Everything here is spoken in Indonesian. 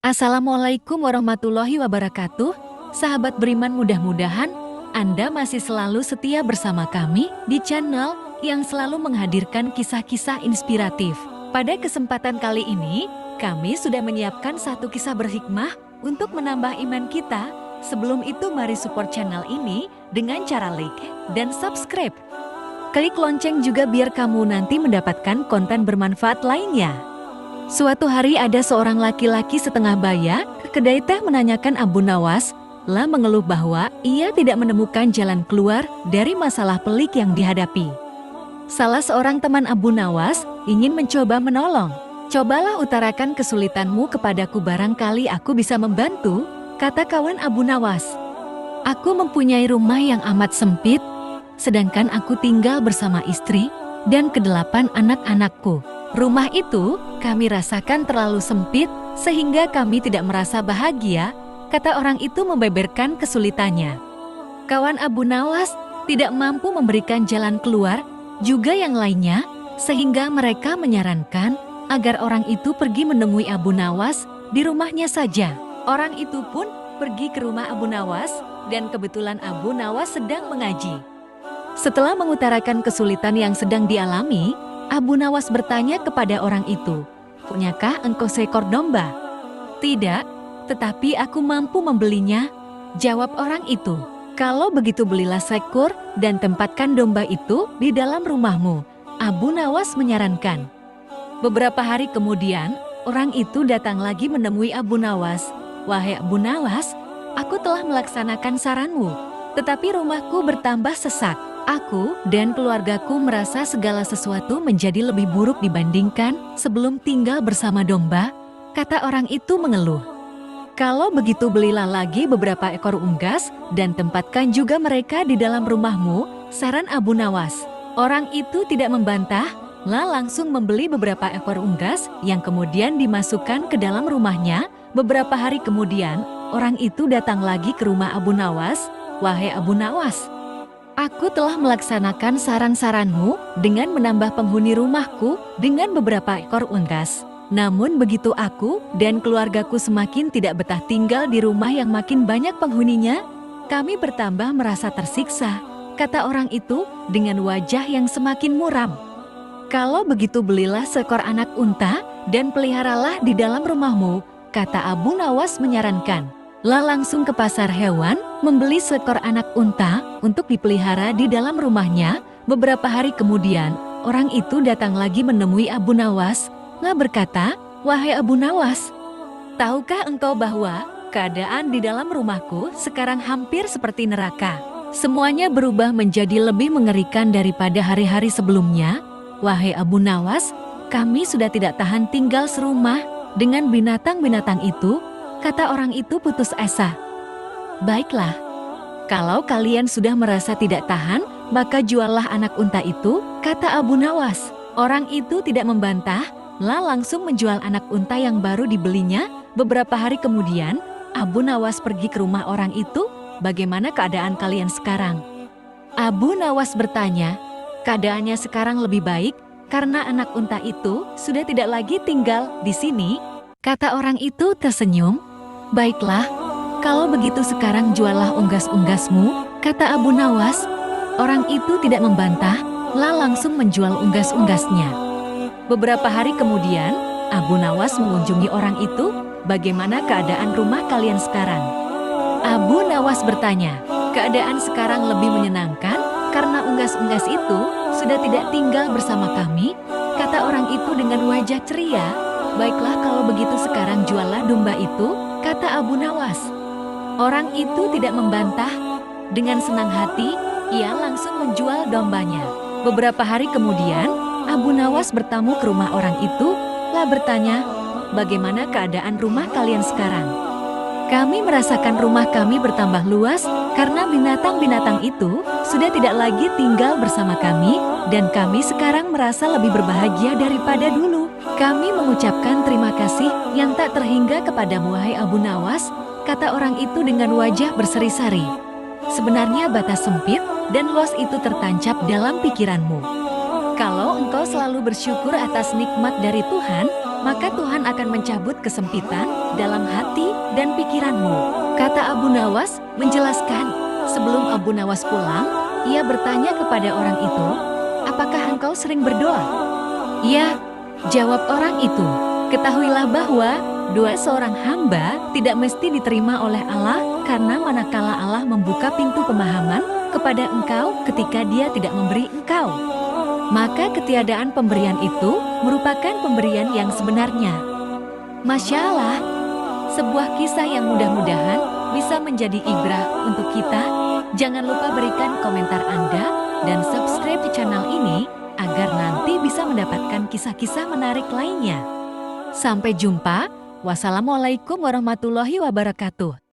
Assalamualaikum warahmatullahi wabarakatuh. Sahabat beriman, mudah-mudahan Anda masih selalu setia bersama kami di channel yang selalu menghadirkan kisah-kisah inspiratif. Pada kesempatan kali ini, kami sudah menyiapkan satu kisah berhikmah untuk menambah iman kita. Sebelum itu, mari support channel ini dengan cara like dan subscribe. Klik lonceng juga biar kamu nanti mendapatkan konten bermanfaat lainnya. Suatu hari ada seorang laki-laki setengah baya ke kedai teh menanyakan Abu Nawas, lah mengeluh bahwa ia tidak menemukan jalan keluar dari masalah pelik yang dihadapi. Salah seorang teman Abu Nawas ingin mencoba menolong. "Cobalah utarakan kesulitanmu kepadaku, barangkali aku bisa membantu," kata kawan Abu Nawas. "Aku mempunyai rumah yang amat sempit, sedangkan aku tinggal bersama istri dan ke-8 anak-anakku. Rumah itu kami rasakan terlalu sempit sehingga kami tidak merasa bahagia," kata orang itu membeberkan kesulitannya. Kawan Abu Nawas tidak mampu memberikan jalan keluar, juga yang lainnya, sehingga mereka menyarankan agar orang itu pergi menemui Abu Nawas di rumahnya saja. Orang itu pun pergi ke rumah Abu Nawas dan kebetulan Abu Nawas sedang mengaji. Setelah mengutarakan kesulitan yang sedang dialami, Abu Nawas bertanya kepada orang itu, "Punyakah engkau seekor domba?" "Tidak, tetapi aku mampu membelinya," jawab orang itu. "Kalau begitu belilah seekor dan tempatkan domba itu di dalam rumahmu," Abu Nawas menyarankan. Beberapa hari kemudian, orang itu datang lagi menemui Abu Nawas. "Wahai Abu Nawas, aku telah melaksanakan saranmu, tetapi rumahku bertambah sesak. Aku dan keluargaku merasa segala sesuatu menjadi lebih buruk dibandingkan sebelum tinggal bersama domba," kata orang itu mengeluh. "Kalau begitu belilah lagi beberapa ekor unggas dan tempatkan juga mereka di dalam rumahmu," saran Abu Nawas. Orang itu tidak membantah, lah langsung membeli beberapa ekor unggas yang kemudian dimasukkan ke dalam rumahnya. Beberapa hari kemudian, orang itu datang lagi ke rumah Abu Nawas. "Wahai Abu Nawas, aku telah melaksanakan saran-saranmu dengan menambah penghuni rumahku dengan beberapa ekor unggas. Namun begitu aku dan keluargaku semakin tidak betah tinggal di rumah yang makin banyak penghuninya, kami bertambah merasa tersiksa," kata orang itu dengan wajah yang semakin muram. "Kalau begitu belilah seekor anak unta dan peliharalah di dalam rumahmu," kata Abu Nawas menyarankan. Lah langsung ke pasar hewan, membeli seekor anak unta untuk dipelihara di dalam rumahnya. Beberapa hari kemudian, orang itu datang lagi menemui Abu Nawas. Lah berkata, "Wahai Abu Nawas, tahukah engkau bahwa keadaan di dalam rumahku sekarang hampir seperti neraka? Semuanya berubah menjadi lebih mengerikan daripada hari-hari sebelumnya. Wahai Abu Nawas, kami sudah tidak tahan tinggal serumah dengan binatang-binatang itu," kata orang itu putus asa. "Baiklah, kalau kalian sudah merasa tidak tahan, maka juallah anak unta itu," kata Abu Nawas. Orang itu tidak membantah, lah langsung menjual anak unta yang baru dibelinya. Beberapa hari kemudian, Abu Nawas pergi ke rumah orang itu. "Bagaimana keadaan kalian sekarang?" Abu Nawas bertanya. "Keadaannya sekarang lebih baik karena anak unta itu sudah tidak lagi tinggal di sini," kata orang itu tersenyum. "Baiklah, kalau begitu sekarang juallah unggas-unggasmu," kata Abu Nawas. Orang itu tidak membantah, lah langsung menjual unggas-unggasnya. Beberapa hari kemudian, Abu Nawas mengunjungi orang itu. "Bagaimana keadaan rumah kalian sekarang?" Abu Nawas bertanya. "Keadaan sekarang lebih menyenangkan karena unggas-unggas itu sudah tidak tinggal bersama kami," kata orang itu dengan wajah ceria. "Baiklah, kalau begitu sekarang juallah domba itu," kata Abu Nawas. Orang itu tidak membantah. Dengan senang hati, ia langsung menjual dombanya. Beberapa hari kemudian, Abu Nawas bertamu ke rumah orang itu, lah bertanya, "Bagaimana keadaan rumah kalian sekarang?" "Kami merasakan rumah kami bertambah luas karena binatang-binatang itu sudah tidak lagi tinggal bersama kami dan kami sekarang merasa lebih berbahagia daripada dulu. Kami mengucapkan terima kasih yang tak terhingga kepadamu, wahai Abu Nawas," kata orang itu dengan wajah berseri-seri. "Sebenarnya batas sempit dan luas itu tertancap dalam pikiranmu. Kalau engkau selalu bersyukur atas nikmat dari Tuhan, maka Tuhan akan mencabut kesempitan dalam hati dan pikiranmu. Kata Abu Nawas menjelaskan, sebelum Abu Nawas pulang, ia bertanya kepada orang itu, apakah engkau sering berdoa? Ya, jawab orang itu. Ketahuilah bahwa doa seorang hamba tidak mesti diterima oleh Allah karena manakala Allah membuka pintu pemahaman kepada engkau ketika Dia tidak memberi engkau, maka ketiadaan pemberian itu merupakan pemberian yang sebenarnya. Masya Allah, sebuah kisah yang mudah-mudahan bisa menjadi ibrah untuk kita. Jangan lupa berikan komentar Anda dan subscribe di channel ini agar nanti bisa mendapatkan kisah-kisah menarik lainnya. Sampai jumpa. Wassalamualaikum warahmatullahi wabarakatuh.